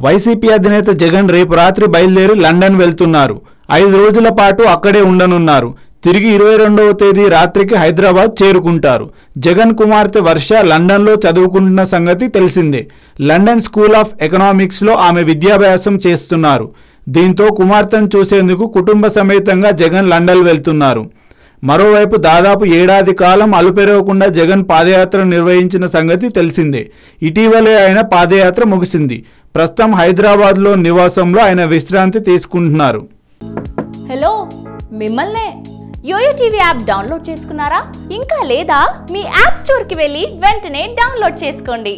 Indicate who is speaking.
Speaker 1: YCP అధినేత జగన్ రేపు రాత్రి బయలుదేరి లండన్ వెళ్తున్నారు. 5 రోజుల పాటు అక్కడే ఉండనున్నారు. తిరిగి 22వ తేదీ రాత్రికి హైదరాబాద్ చేరుకుంటారు. జగన్ కుమార్తె వర్ష లండన్లో చదువుకుంటున్న సంగతి తెలిసిందే. లండన్ స్కూల్ ఆఫ్ ఎకనామిక్స్లో ఆమె విద్యాభ్యాసం చేస్తున్నారు. దీంతో కుమార్తెను చూసేందుకు కుటుంబ సమేతంగా జగన్ లండన్ వెళ్తున్నారు. మరోవైపు దాదాపు ఏడాది కాలం అలుపెరగకుండా జగన్ పాదయాత్ర నిర్వహించిన సంగతి తెలిసిందే. ఇటీవలే ఆయన పాదయాత్ర ముగిసింది. ప్రస్తుతం హైదరాబాద్లో నివాసంలో ఆయన విశ్రాంతి తీసుకుంటున్నారు.
Speaker 2: హలో, మిమ్మల్నే యోయో టీవీ యాప్ డౌన్లోడ్ చేసుకున్నారా? ఇంకా లేదా? మీ యాప్ స్టోర్కి వెళ్ళి వెంటనే డౌన్లోడ్ చేసుకోండి.